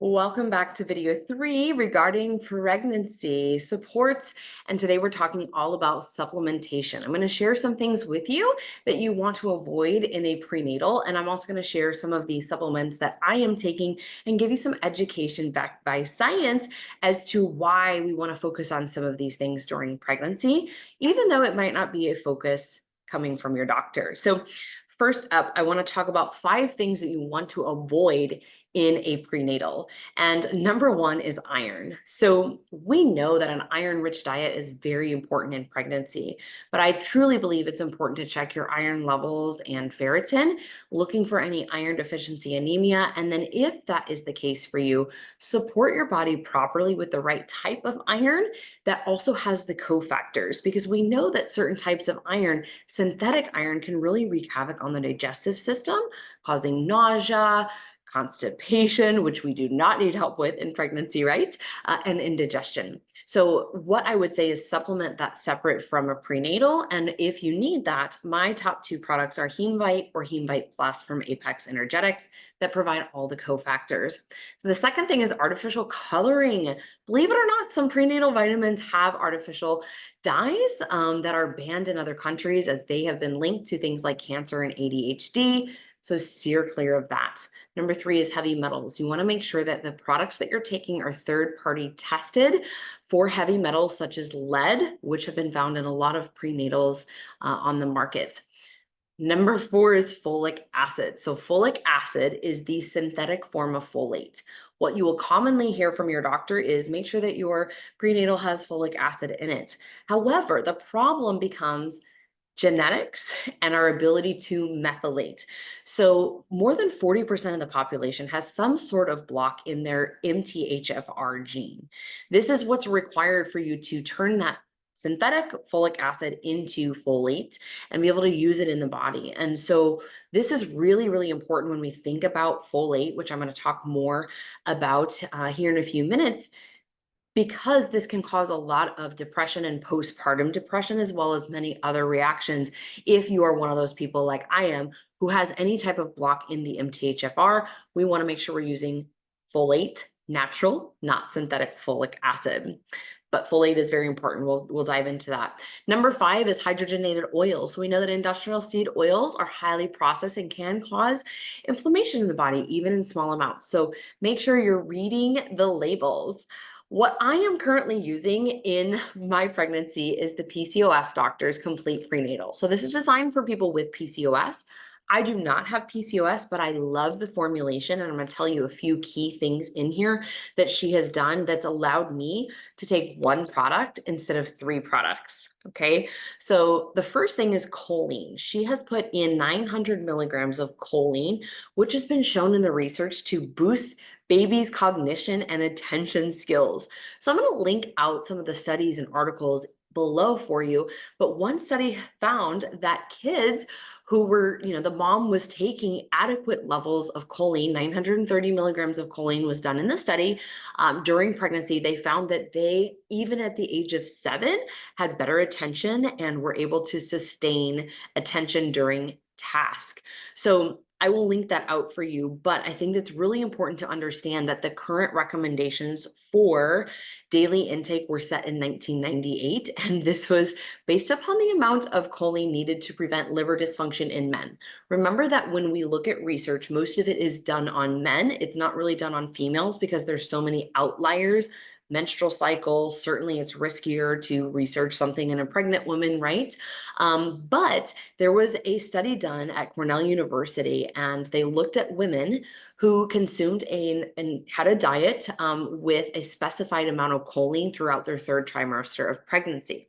Welcome back to video 3 regarding pregnancy supports. And today we're talking all about supplementation. I'm going to share some things with you that you want to avoid in a prenatal. And I'm also going to share some of the supplements that I am taking and give you some education backed by science as to why we want to focus on some of these things during pregnancy, even though it might not be a focus coming from your doctor. So first up, I want to talk about 5 things that you want to avoid in a prenatal. And number 1 is iron. So we know that an iron-rich diet is very important in pregnancy, but I truly believe it's important to check your iron levels and ferritin, looking for any iron deficiency anemia. And then if that is the case for you, support your body properly with the right type of iron that also has the cofactors, because we know that certain types of iron, synthetic iron, can really wreak havoc on the digestive system, causing nausea, constipation, which we do not need help with in pregnancy, right? And indigestion. So what I would say is supplement that separate from a prenatal. And if you need that, my top 2 products are Hemevite or Hemevite Plus from Apex Energetics that provide all the cofactors. So the second thing is artificial coloring. Believe it or not, some prenatal vitamins have artificial dyes that are banned in other countries as they have been linked to things like cancer and ADHD. So steer clear of that. Number 3 is heavy metals. You want to make sure that the products that you're taking are third-party tested for heavy metals such as lead, which have been found in a lot of prenatals on the market. Number 4 is folic acid. So folic acid is the synthetic form of folate. What you will commonly hear from your doctor is make sure that your prenatal has folic acid in it. However, the problem becomes genetics and our ability to methylate. So more than 40% of the population has some sort of block in their MTHFR gene. This is what's required for you to turn that synthetic folic acid into folate and be able to use it in the body. And so this is really, really important when we think about folate, which I'm going to talk more about here in a few minutes, because this can cause a lot of depression and postpartum depression, as well as many other reactions. If you are one of those people like I am, who has any type of block in the MTHFR, we want to make sure we're using folate, natural, not synthetic folic acid. But folate is very important. We'll dive into that. Number 5 is hydrogenated oils. So we know that industrial seed oils are highly processed and can cause inflammation in the body, even in small amounts. So make sure you're reading the labels. What I am currently using in my pregnancy is the PCOS Doctor's Complete Prenatal. So this is designed for people with PCOS. I do not have PCOS, but I love the formulation, and I'm going to tell you a few key things in here that she has done that's allowed me to take 1 product instead of 3 products. Okay, so the first thing is choline. She has put in 900 milligrams of choline, which has been shown in the research to boost babies' cognition and attention skills. So I'm going to link out some of the studies and articles below for you. But one study found that kids who were, the mom was taking adequate levels of choline, 930 milligrams of choline was done in the study during pregnancy. They found that they, even at the age of 7, had better attention and were able to sustain attention during task. So I will link that out for you, but I think it's really important to understand that the current recommendations for daily intake were set in 1998, and this was based upon the amount of choline needed to prevent liver dysfunction in men. Remember that when we look at research, most of it is done on men. It's not really done on females because there's so many outliers. Menstrual cycle, certainly it's riskier to research something in a pregnant woman, right? But there was a study done at Cornell University, and they looked at women who consumed and had a diet with a specified amount of choline throughout their 3rd trimester of pregnancy.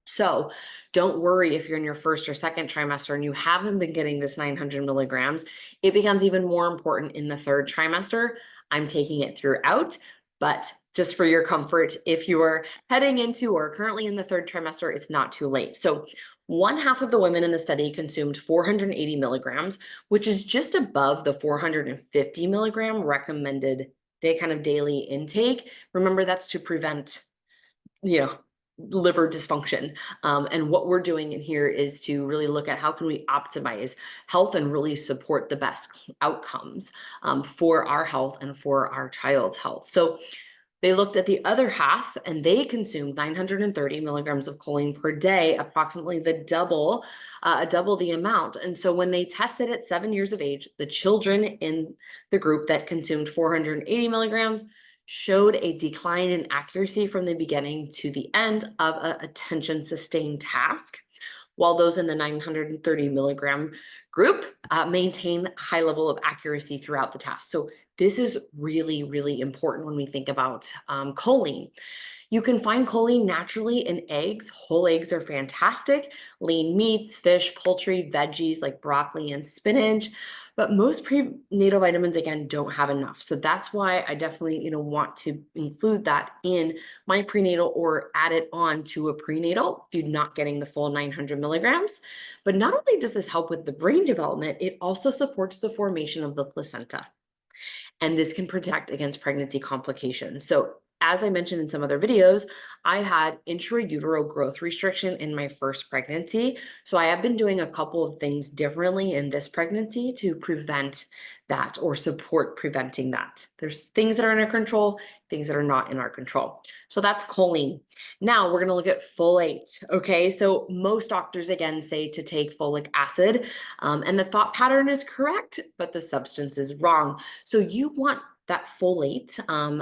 So don't worry if you're in your 1st or 2nd trimester and you haven't been getting this 900 milligrams. It becomes even more important in the 3rd trimester. I'm taking it throughout, but just for your comfort, if you are heading into or currently in the 3rd trimester, it's not too late. So 1/2 of the women in the study consumed 480 milligrams, which is just above the 450 milligram recommended daily intake. Remember, that's to prevent, liver dysfunction. And what we're doing in here is to really look at how can we optimize health and really support the best outcomes for our health and for our child's health. So they looked at the other half and they consumed 930 milligrams of choline per day, approximately double the amount. And so when they tested at 7 years of age, the children in the group that consumed 480 milligrams showed a decline in accuracy from the beginning to the end of an attention sustained task, while those in the 930 milligram group maintain high level of accuracy throughout the task. So this is really, really important when we think about choline. You can find choline naturally in eggs. Whole eggs are fantastic. Lean meats, fish, poultry, veggies like broccoli and spinach. But most prenatal vitamins, again, don't have enough. So that's why I definitely, want to include that in my prenatal or add it on to a prenatal if you're not getting the full 900 milligrams. But not only does this help with the brain development, it also supports the formation of the placenta. And this can protect against pregnancy complications. So as I mentioned in some other videos, I had intrauterine growth restriction in my first pregnancy. So I have been doing a couple of things differently in this pregnancy to prevent that or support preventing that. There's things that are in our control, things that are not in our control. So that's choline. Now we're going to look at folate. Okay, so most doctors again say to take folic acid, and the thought pattern is correct, but the substance is wrong. So you want that folate,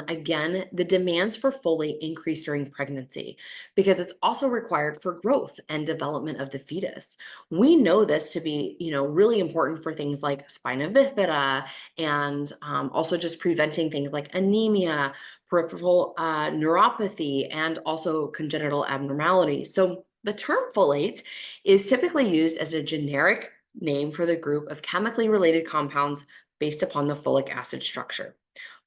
again, the demands for folate increase during pregnancy because it's also required for growth and development of the fetus. We know this to be, really important for things like spina bifida and also just preventing things like anemia, peripheral neuropathy, and also congenital abnormalities. So the term folate is typically used as a generic name for the group of chemically related compounds based upon the folic acid structure.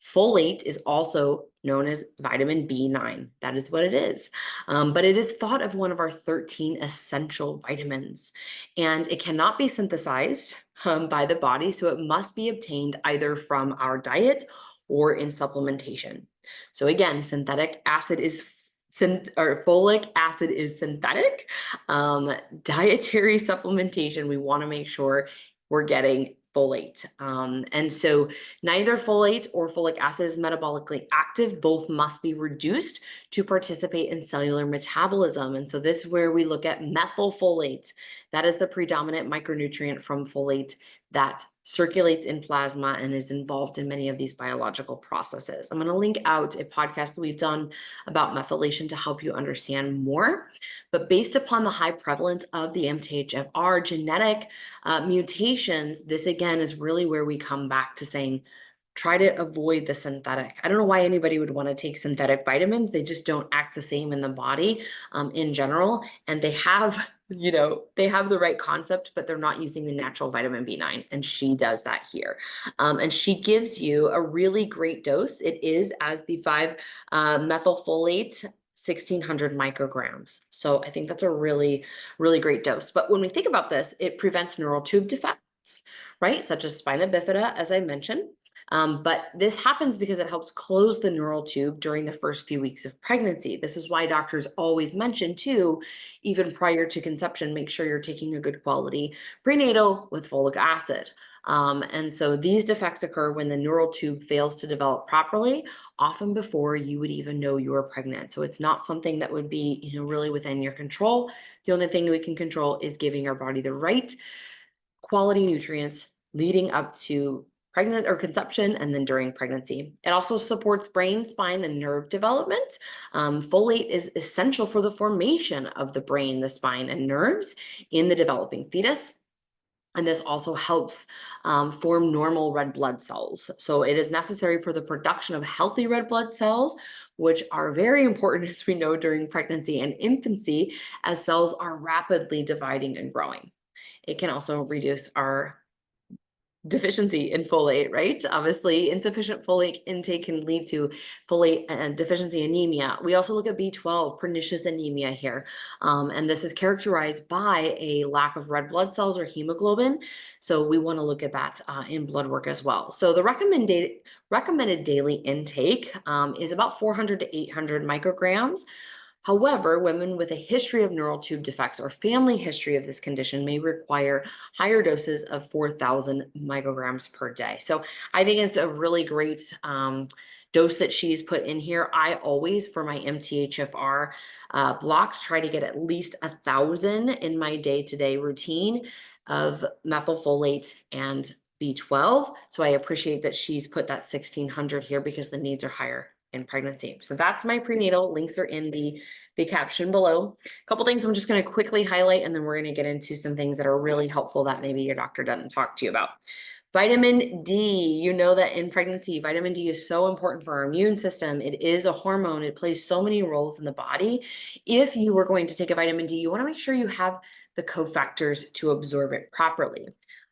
Folate is also known as vitamin B9. That is what it is. But it is thought of one of our 13 essential vitamins, and it cannot be synthesized by the body, so it must be obtained either from our diet or in supplementation. So again, synthetic acid is folic acid is synthetic. Dietary supplementation, we want to make sure we're getting folate. And so neither folate or folic acid is metabolically active. Both must be reduced to participate in cellular metabolism. And so this is where we look at methylfolate. That is the predominant micronutrient from folate that circulates in plasma and is involved in many of these biological processes. I'm going to link out a podcast that we've done about methylation to help you understand more. But based upon the high prevalence of the MTHFR genetic mutations, this again is really where we come back to saying, try to avoid the synthetic. I don't know why anybody would want to take synthetic vitamins. They just don't act the same in the body in general. And they have, they have the right concept, but they're not using the natural vitamin B9. And she does that here. And she gives you a really great dose. It is as the 5-methylfolate 1,600 micrograms. So I think that's a really, really great dose. But when we think about this, it prevents neural tube defects, right? Such as spina bifida, as I mentioned. But this happens because it helps close the neural tube during the first few weeks of pregnancy. This is why doctors always mention too, even prior to conception, make sure you're taking a good quality prenatal with folic acid. And so these defects occur when the neural tube fails to develop properly, often before you would even know you were pregnant. So it's not something that would be, really within your control. The only thing we can control is giving our body the right quality nutrients leading up to pregnant or conception and then during pregnancy. It also supports brain, spine, and nerve development. Folate is essential for the formation of the brain, the spine, and nerves in the developing fetus. And this also helps form normal red blood cells. So it is necessary for the production of healthy red blood cells, which are very important, as we know, during pregnancy and infancy, as cells are rapidly dividing and growing. It can also reduce our deficiency in folate, right? Obviously, insufficient folate intake can lead to folate deficiency anemia. We also look at B12, pernicious anemia here. And this is characterized by a lack of red blood cells or hemoglobin. So we want to look at that in blood work as well. So the recommended daily intake is about 400 to 800 micrograms. However, women with a history of neural tube defects or family history of this condition may require higher doses of 4,000 micrograms per day. So I think it's a really great dose that she's put in here. I always, for my MTHFR blocks, try to get at least 1,000 in my day-to-day routine of methylfolate and B12. So I appreciate that she's put that 1,600 here because the needs are higher in pregnancy. So that's my prenatal. Links are in the caption below. A couple things I'm just going to quickly highlight, and then we're going to get into some things that are really helpful that maybe your doctor doesn't talk to you about. Vitamin D, you know that in pregnancy, vitamin D is so important for our immune system. It is a hormone. It plays so many roles in the body. If you were going to take a vitamin D, you want to make sure you have the cofactors to absorb it properly.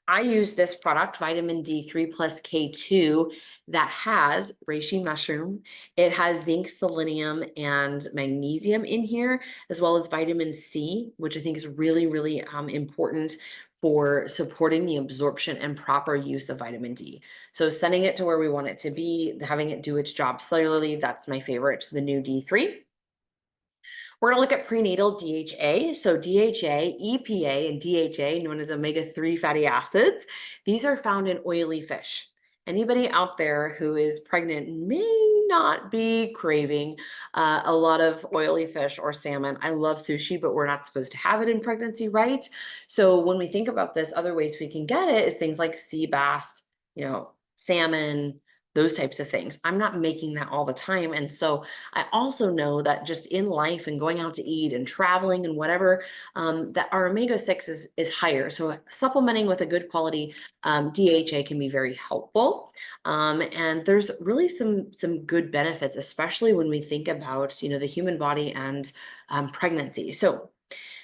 I use this product, vitamin D3 plus K2, that has reishi mushroom. It has zinc, selenium, and magnesium in here, as well as vitamin C, which I think is really, really important for supporting the absorption and proper use of vitamin D. So sending it to where we want it to be, having it do its job cellularly, that's my favorite, the new D3. We're going to look at prenatal DHA. So DHA, EPA, and DHA, known as omega-3 fatty acids, these are found in oily fish. Anybody out there who is pregnant may not be craving a lot of oily fish or salmon. I love sushi, but we're not supposed to have it in pregnancy, right? So when we think about this, other ways we can get it is things like sea bass, salmon, those types of things. I'm not making that all the time. And so I also know that just in life and going out to eat and traveling and whatever, that our omega-6 is higher. So supplementing with a good quality DHA can be very helpful. And there's really some good benefits, especially when we think about, the human body and pregnancy. So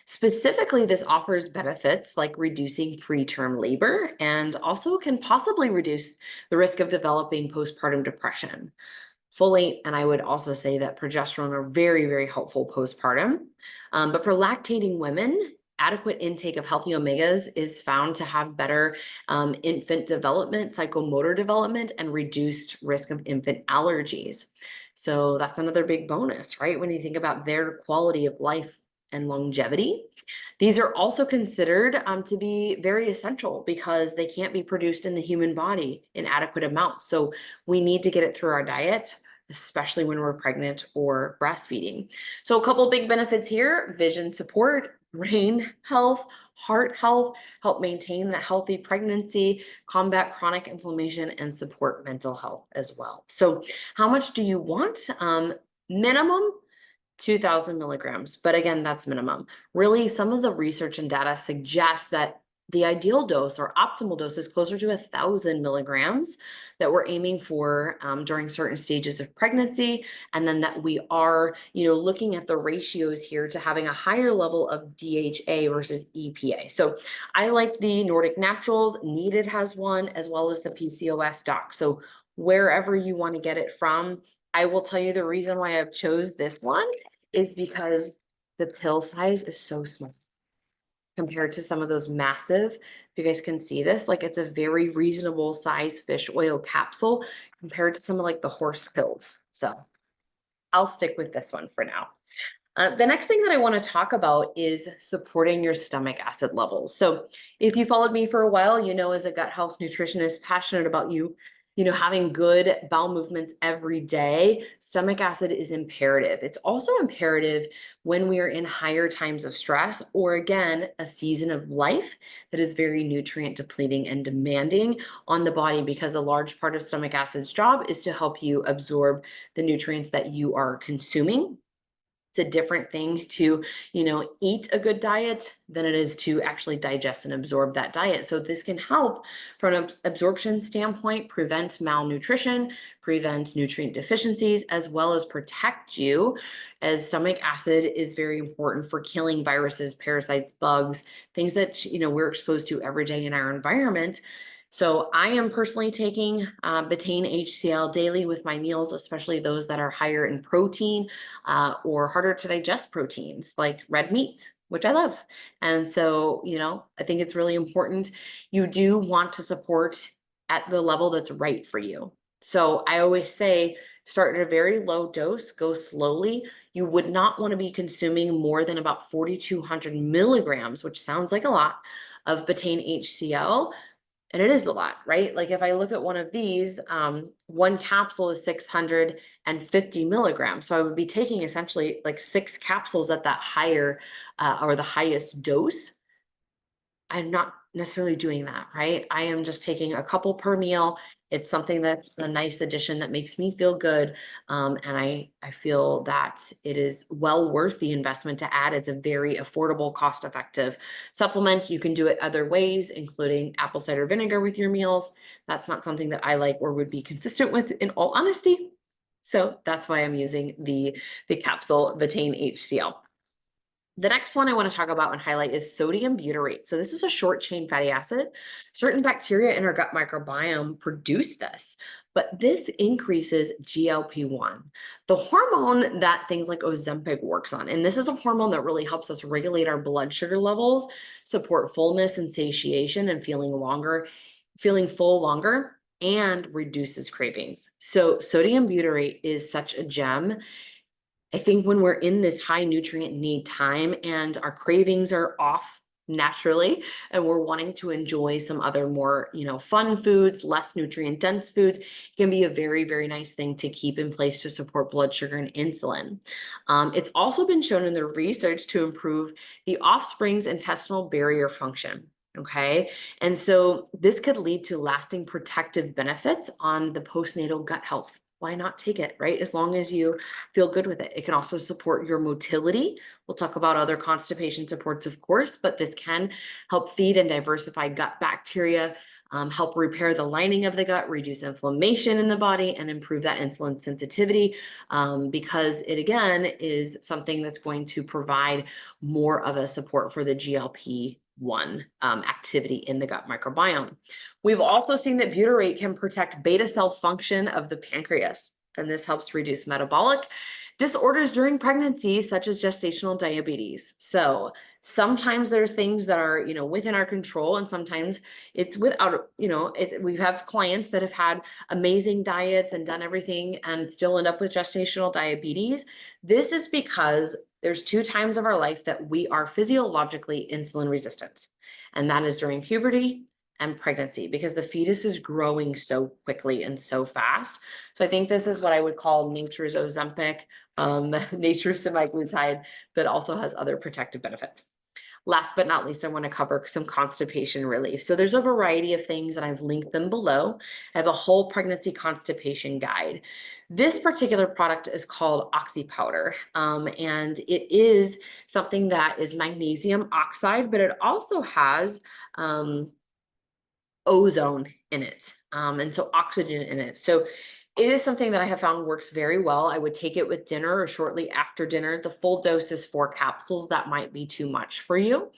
specifically, this offers benefits like reducing preterm labor and also can possibly reduce the risk of developing postpartum depression. Folate, and I would also say that progesterone are very, very helpful postpartum. But for lactating women, adequate intake of healthy omegas is found to have better infant development, psychomotor development, and reduced risk of infant allergies. So that's another big bonus, right? When you think about their quality of life and longevity. These are also considered to be very essential because they can't be produced in the human body in adequate amounts. So we need to get it through our diet, especially when we're pregnant or breastfeeding. So a couple big benefits here: vision support, brain health, heart health, help maintain that healthy pregnancy, combat chronic inflammation, and support mental health as well. So how much do you want? Minimum 2,000 milligrams, but again, that's minimum. Really, some of the research and data suggests that the ideal dose or optimal dose is closer to 1,000 milligrams that we're aiming for during certain stages of pregnancy. And then that we are, looking at the ratios here to having a higher level of DHA versus EPA. So I like the Nordic Naturals, Needed has one, as well as the PCOS doc. So wherever you want to get it from, I will tell you the reason why I've chose this one is because the pill size is so small compared to some of those massive. If you guys can see this, like it's a very reasonable size fish oil capsule compared to some of like the horse pills. So I'll stick with this one for now. The next thing that I want to talk about is supporting your stomach acid levels. So if you followed me for a while, as a gut health nutritionist, passionate about having good bowel movements every day, stomach acid is imperative. It's also imperative when we are in higher times of stress, or again, a season of life that is very nutrient depleting and demanding on the body, because a large part of stomach acid's job is to help you absorb the nutrients that you are consuming. It's a different thing to, eat a good diet than it is to actually digest and absorb that diet. So this can help from an absorption standpoint, prevent malnutrition, prevent nutrient deficiencies, as well as protect you, as stomach acid is very important for killing viruses, parasites, bugs, things that, we're exposed to every day in our environment. So I am personally taking betaine HCl daily with my meals, especially those that are higher in protein or harder to digest proteins like red meat, which I love. And so, I think it's really important. You do want to support at the level that's right for you. So I always say, start at a very low dose, go slowly. You would not want to be consuming more than about 4,200 milligrams, which sounds like a lot, of betaine HCl. And it is a lot, right? Like if I look at one of these, one capsule is 650 milligrams. So I would be taking essentially like 6 capsules at that higher or the highest dose. I'm not necessarily doing that, right? I am just taking a couple per meal. It's something that's a nice addition that makes me feel good. And I feel that it is well worth the investment to add. It's a very affordable, cost-effective supplement. You can do it other ways, including apple cider vinegar with your meals. That's not something that I like or would be consistent with, in all honesty. So that's why I'm using the capsule betaine HCl. The next one I want to talk about and highlight is sodium butyrate. So this is a short chain fatty acid. Certain bacteria in our gut microbiome produce this, but this increases GLP-1, the hormone that things like Ozempic works on. And this is a hormone that really helps us regulate our blood sugar levels, support fullness and satiation and feeling full longer, and reduces cravings. So sodium butyrate is such a gem. I think when we're in this high nutrient need time and our cravings are off naturally and we're wanting to enjoy some other more, fun foods, less nutrient dense foods, it can be a very, very nice thing to keep in place to support blood sugar and insulin. It's also been shown in the research to improve the offspring's intestinal barrier function. Okay. And so this could lead to lasting protective benefits on the postnatal gut health. Why not take it, right? As long as you feel good with it. It can also support your motility. We'll talk about other constipation supports, of course, but this can help feed and diversify gut bacteria, help repair the lining of the gut, reduce inflammation in the body, and improve that insulin sensitivity, because it, again, is something that's going to provide more of a support for the GLP-1 activity in the gut microbiome. We've also seen that butyrate can protect beta cell function of the pancreas, and this helps reduce metabolic disorders during pregnancy, such as gestational diabetes. So sometimes there's things that are, within our control, and sometimes it's without, we have clients that have had amazing diets and done everything and still end up with gestational diabetes. This is because there's 2 times of our life that we are physiologically insulin resistant, and that is during puberty and pregnancy, because the fetus is growing so quickly and so fast. So I think this is what I would call nature's Ozempic, nature's semaglutide, that also has other protective benefits. Last but not least, I want to cover some constipation relief. So there's a variety of things, and I've linked them below. I have a whole pregnancy constipation guide. This particular product is called Oxy Powder, and it is something that is magnesium oxide, but it also has ozone in it, and so oxygen in it. So it is something that I have found works very well. I would take it with dinner or shortly after dinner. The full dose is 4 capsules. That might be too much for you.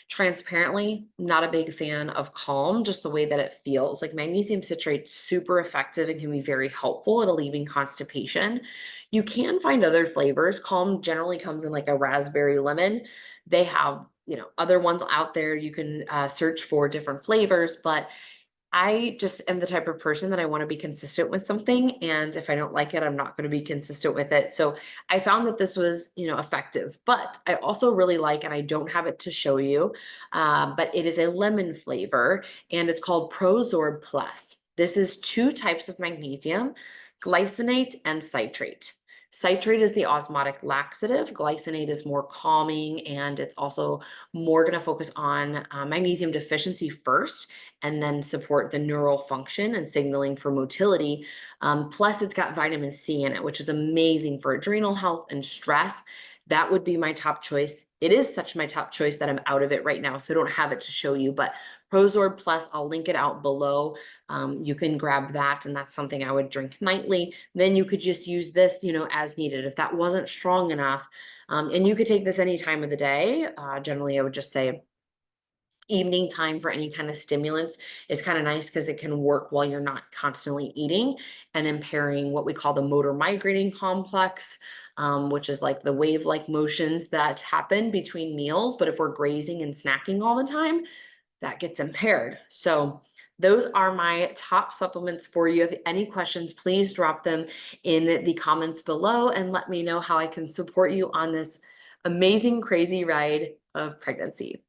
Transparently, not a big fan of Calm, just the way that it feels. Like magnesium citrate, super effective and can be very helpful at alleviating constipation. You can find other flavors. Calm generally comes in like a raspberry lemon. They have, other ones out there. You can search for different flavors, but I just am the type of person that I want to be consistent with something. And if I don't like it, I'm not going to be consistent with it. So I found that this was, effective, but I also really like, and I don't have it to show you, but it is a lemon flavor and it's called Prozorb Plus. This is 2 types of magnesium, glycinate and citrate. Citrate is the osmotic laxative. Glycinate is more calming, and it's also more going to focus on magnesium deficiency first, and then support the neural function and signaling for motility. Plus, it's got vitamin C in it, which is amazing for adrenal health and stress. That would be my top choice. It is such my top choice that I'm out of it right now, so I don't have it to show you, but Prozorb Plus, I'll link it out below. You can grab that, and that's something I would drink nightly. Then you could just use this, as needed if that wasn't strong enough. And you could take this any time of the day. Generally, I would just say evening time for any kind of stimulants is kind of nice because it can work while you're not constantly eating and impairing what we call the motor migrating complex, which is like the wave-like motions that happen between meals. But if we're grazing and snacking all the time, that gets impaired. So Those are my top supplements for you. If you have any questions, please drop them in the comments below and let me know how I can support you on this amazing, crazy ride of pregnancy.